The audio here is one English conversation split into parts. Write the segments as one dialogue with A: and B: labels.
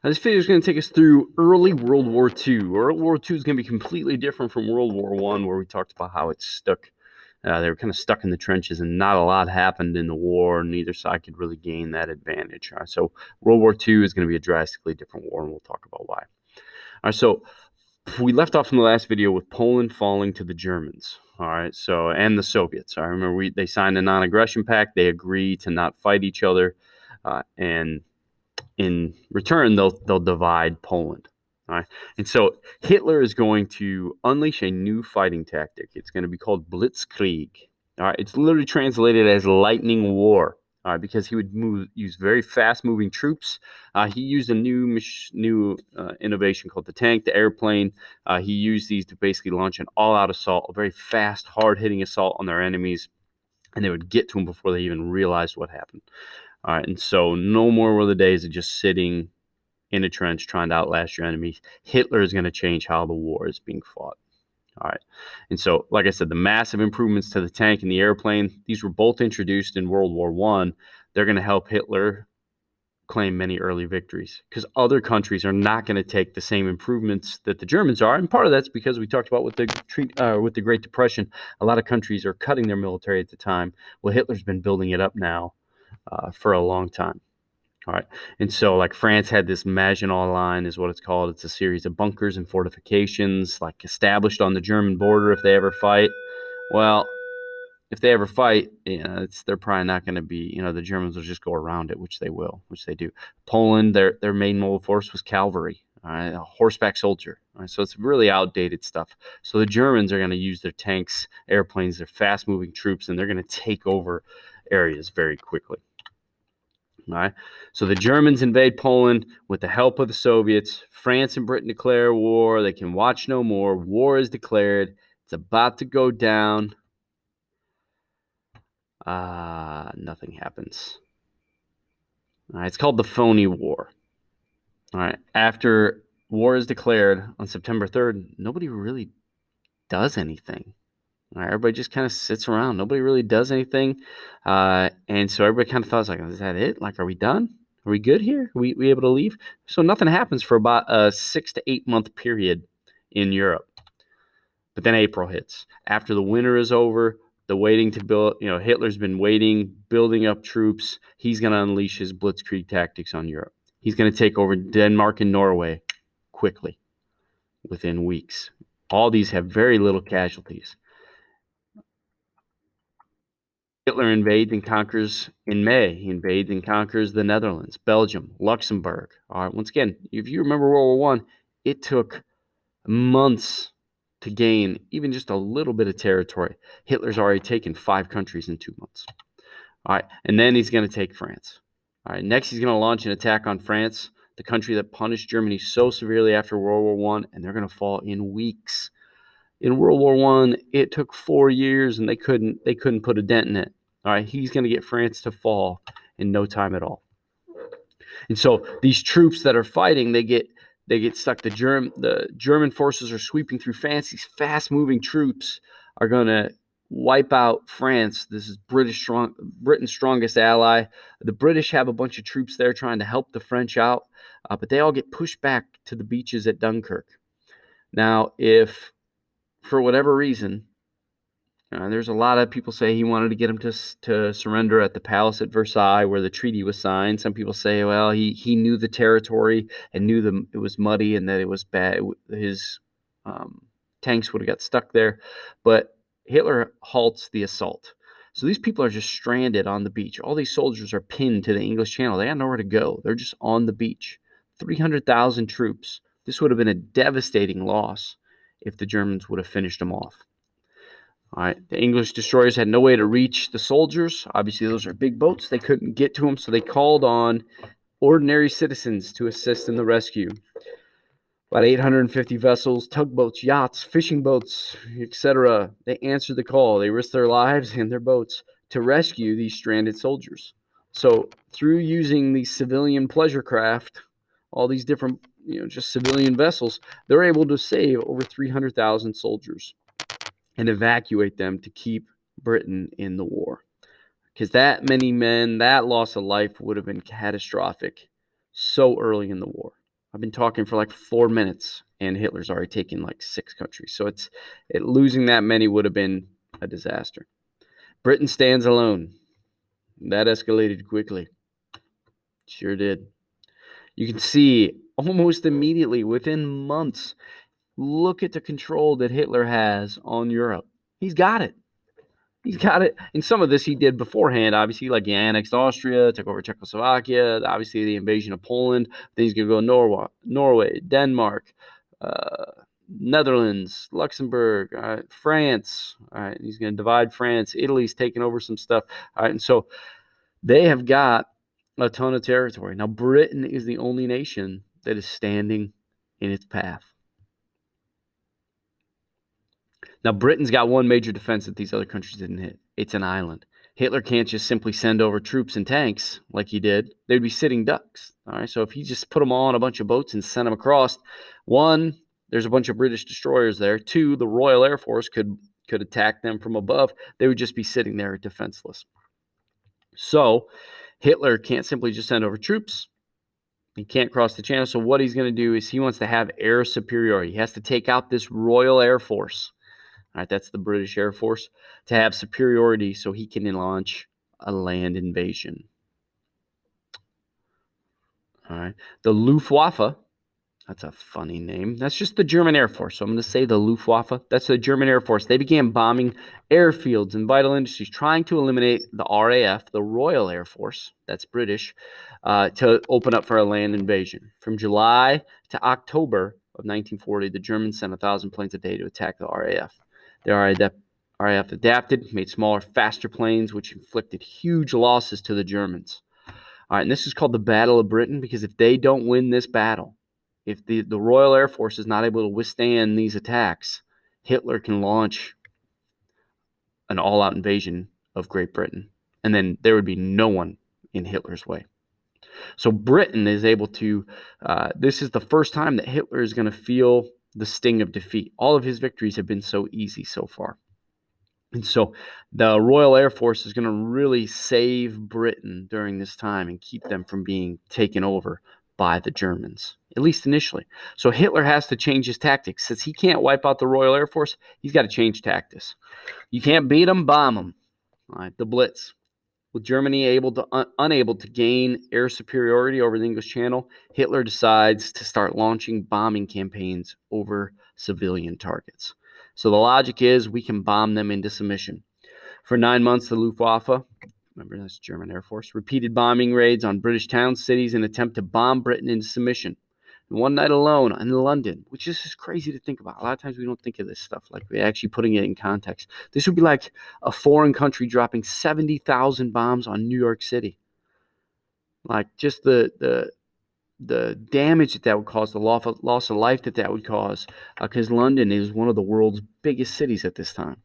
A: Now, this video is going to take us through early World War II. World War II is going to be completely different from World War I, where we talked about how it's stuck. They were kind of stuck in the trenches, and not a lot happened in the war. Neither side could really gain that advantage. All right, so World War II is going to be a drastically different war, and we'll talk about why. All right, so we left off in the last video with Poland falling to the Germans. All right, so and the Soviets. I remember they signed a non-aggression pact. They agreed to not fight each other, and in return, they'll divide Poland. All right. And so Hitler is going to unleash a new fighting tactic. It's going to be called Blitzkrieg. All right. It's literally translated as lightning war. All right, because he would use very fast-moving troops. He used a new innovation called the tank, the airplane. He used these to basically launch an all-out assault, a very fast, hard-hitting assault on their enemies, and they would get to them before they even realized what happened. All right, and so no more were the days of just sitting in a trench trying to outlast your enemies. Hitler is going to change how the war is being fought. All right, and so, like I said, the massive improvements to the tank and the airplane, these were both introduced in World War I. They're going to help Hitler claim many early victories because other countries are not going to take the same improvements that the Germans are, and part of that's because we talked about with the Great Depression, a lot of countries are cutting their military at the time. Well, Hitler's been building it up now for a long time. All right. And so, like, France had this Maginot Line, is what it's called. It's a series of bunkers and fortifications, like, established on the German border if they ever fight. Well, if they ever fight, they're probably not going to be, the Germans will just go around it, which they do. Poland, their main mobile force was cavalry, all right, a horseback soldier. All right, so it's really outdated stuff. So the Germans are going to use their tanks, airplanes, their fast-moving troops, and they're going to take over areas very quickly. All right. So the Germans invade Poland with the help of the Soviets. France and Britain declare war. They can watch no more. War is declared. It's about to go down. Nothing happens. All right. It's called the phony war. All right. After war is declared on September 3rd, nobody really does anything. All right, everybody just kind of sits around. Nobody really does anything. And so everybody kind of thought, like, is that it? Like, are we done? Are we good here? Are we able to leave? So nothing happens for about a 6 to 8 month period in Europe. But then April hits. After the winter is over, the waiting to build, Hitler's been waiting, building up troops. He's going to unleash his blitzkrieg tactics on Europe. He's going to take over Denmark and Norway quickly, within weeks. All these have very little casualties. Hitler invades and conquers in May. He invades and conquers the Netherlands, Belgium, Luxembourg. All right, once again, if you remember World War I, it took months to gain even just a little bit of territory. Hitler's already taken 5 countries in 2 months. All right, and then he's going to take France. All right, next he's going to launch an attack on France, the country that punished Germany so severely after World War I, and they're going to fall in weeks. In World War I, it took 4 years, and they couldn't put a dent in it. All right, he's going to get France to fall in no time at all. And so these troops that are fighting, they get stuck. The German forces are sweeping through France. These fast-moving troops are going to wipe out France. This is Britain's strongest ally. The British have a bunch of troops there trying to help the French out, but they all get pushed back to the beaches at Dunkirk. Now, if for whatever reason, there's a lot of people say he wanted to get him to surrender at the palace at Versailles where the treaty was signed. Some people say, well, he knew the territory and knew it was muddy and that it was bad. His tanks would have got stuck there. But Hitler halts the assault. So these people are just stranded on the beach. All these soldiers are pinned to the English Channel. They got nowhere to go. They're just on the beach. 300,000 troops. This would have been a devastating loss if the Germans would have finished them off. All right, the English destroyers had no way to reach the soldiers. Obviously, those are big boats. They couldn't get to them, so they called on ordinary citizens to assist in the rescue. About 850 vessels, tugboats, yachts, fishing boats, etc. They answered the call. They risked their lives and their boats to rescue these stranded soldiers. So through using these civilian pleasure craft, all these different, just civilian vessels, they're able to save over 300,000 soldiers and evacuate them to keep Britain in the war. Because that many men, that loss of life would have been catastrophic so early in the war. I've been talking for like 4 minutes, and Hitler's already taken like 6 countries. So losing that many would have been a disaster. Britain stands alone. That escalated quickly. Sure did. You can see almost immediately, within months, look at the control that Hitler has on Europe. He's got it. He's got it. And some of this he did beforehand, obviously, like he annexed Austria, took over Czechoslovakia, obviously the invasion of Poland. Then he's going to go Norway, Denmark, uh, Netherlands, Luxembourg, France. All right, he's going to divide France. Italy's taking over some stuff. All right, and so they have got a ton of territory. Now, Britain is the only nation that is standing in its path. Now, Britain's got one major defense that these other countries didn't hit. It's an island. Hitler can't just simply send over troops and tanks like he did. They'd be sitting ducks. All right, so if he just put them all on a bunch of boats and sent them across, one, there's a bunch of British destroyers there. Two, the Royal Air Force could attack them from above. They would just be sitting there defenseless. So Hitler can't simply just send over troops. He can't cross the channel. So what he's going to do is he wants to have air superiority. He has to take out this Royal Air Force. All right, that's the British Air Force, to have superiority so he can launch a land invasion. All right, the Luftwaffe, that's a funny name. That's just the German Air Force. So I'm going to say the Luftwaffe. That's the German Air Force. They began bombing airfields and vital industries, trying to eliminate the RAF, the Royal Air Force, that's British, to open up for a land invasion. From July to October of 1940, the Germans sent 1,000 planes a day to attack the RAF. The RAF adapted, made smaller, faster planes, which inflicted huge losses to the Germans. All right, and this is called the Battle of Britain, because if they don't win this battle, if the Royal Air Force is not able to withstand these attacks, Hitler can launch an all-out invasion of Great Britain, and then there would be no one in Hitler's way. So Britain is able to, this is the first time that Hitler is going to feel the sting of defeat. All of his victories have been so easy so far. And so the Royal Air Force is going to really save Britain during this time and keep them from being taken over by the Germans, at least initially. So Hitler has to change his tactics. Since he can't wipe out the Royal Air Force, he's got to change tactics. You can't beat them, bomb them. All right, the Blitz. With Germany unable to gain air superiority over the English Channel, Hitler decides to start launching bombing campaigns over civilian targets. So the logic is we can bomb them into submission. For 9 months, the Luftwaffe, remember that's German Air Force, repeated bombing raids on British towns, cities, in an attempt to bomb Britain into submission. And one night alone in London, which is just crazy to think about. A lot of times we don't think of this stuff, like we're actually putting it in context. This would be like a foreign country dropping 70,000 bombs on New York City. Like just the damage that would cause, the loss of life that would cause, because London is one of the world's biggest cities at this time.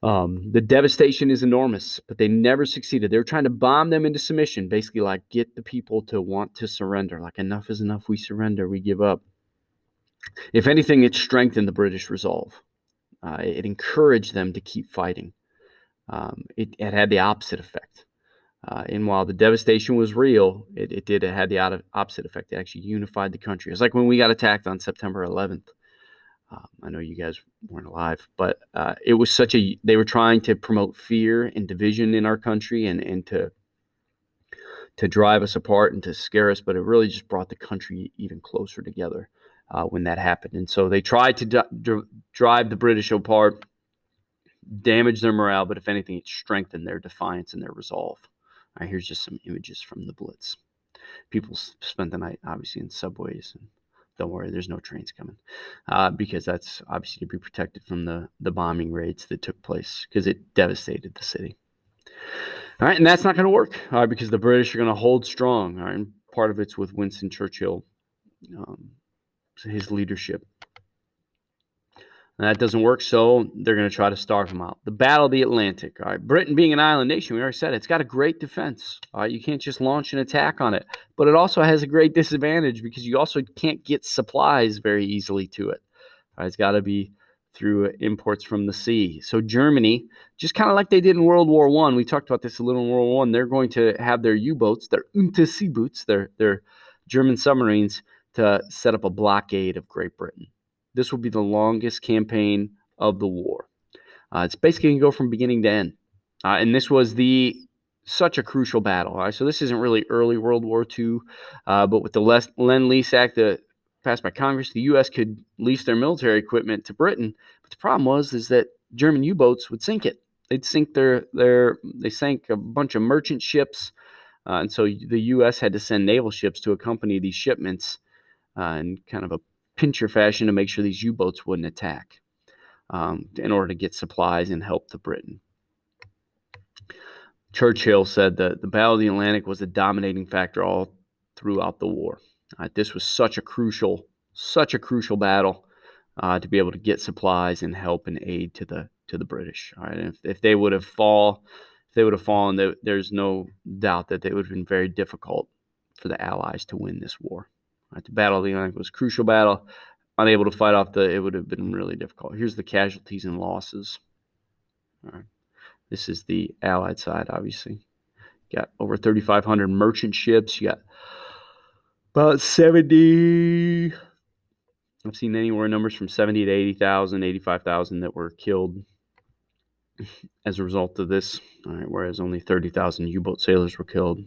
A: The devastation is enormous, but they never succeeded. They were trying to bomb them into submission, basically like get the people to want to surrender. Like enough is enough, we surrender, we give up. If anything, it strengthened the British resolve. It encouraged them to keep fighting. It had the opposite effect. And while the devastation was real, it had the opposite effect. It actually unified the country. It's like when we got attacked on September 11th. I know you guys weren't alive, but it was they were trying to promote fear and division in our country and to drive us apart and to scare us, but it really just brought the country even closer together when that happened. And so they tried to drive the British apart, damage their morale, but if anything, it strengthened their defiance and their resolve. All right, here's just some images from the Blitz. People spent the night, obviously, in subways. And don't worry, there's no trains coming, because that's obviously to be protected from the bombing raids that took place, because it devastated the city. All right, and that's not going to work, because the British are going to hold strong. All right, and part of it's with Winston Churchill, his leadership. And that doesn't work, so they're going to try to starve them out. The Battle of the Atlantic. All right, Britain being an island nation, we already said it's got a great defense. All right, you can't just launch an attack on it, but it also has a great disadvantage because you also can't get supplies very easily to it. All right, it's got to be through imports from the sea. So Germany, just kind of like they did in World War I, we talked about this a little in World War I, they're going to have their U-boats, their Unterseeboots, their German submarines, to set up a blockade of Great Britain. This will be the longest campaign of the war. It's basically going to go from beginning to end. And this was such a crucial battle. All right? So this isn't really early World War II, but with the Lend-Lease Act passed by Congress, the U.S. could lease their military equipment to Britain. But the problem is that German U-boats would sink it. They'd sink they sank a bunch of merchant ships, and so the U.S. had to send naval ships to accompany these shipments in kind of a pincher fashion to make sure these U-boats wouldn't attack in order to get supplies and help to Britain. Churchill said that the Battle of the Atlantic was a dominating factor all throughout the war. This was such a crucial battle to be able to get supplies and help and aid to the British. All right, and if they would have fallen, there's no doubt that it would have been very difficult for the Allies to win this war. Right, the Battle of the Atlantic was a crucial battle. Unable to fight off it would have been really difficult. Here's the casualties and losses. All right. This is the Allied side, obviously. You got over 3,500 merchant ships. You got about 70. I've seen anywhere numbers from 70 to 80,000, 85,000 that were killed as a result of this. All right, whereas only 30,000 U-boat sailors were killed.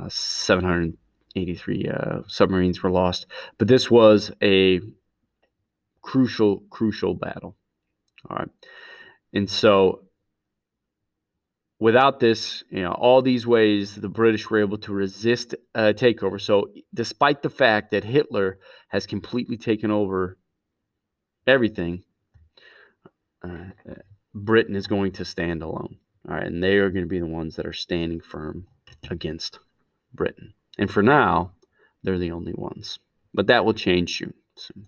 A: 783 submarines were lost. But this was a crucial battle. All right, and so without this, all these ways the British were able to resist a takeover. So despite the fact that Hitler has completely taken over everything, Britain is going to stand alone. All right, and they are going to be the ones that are standing firm against Britain. And for now, they're the only ones. But that will change soon.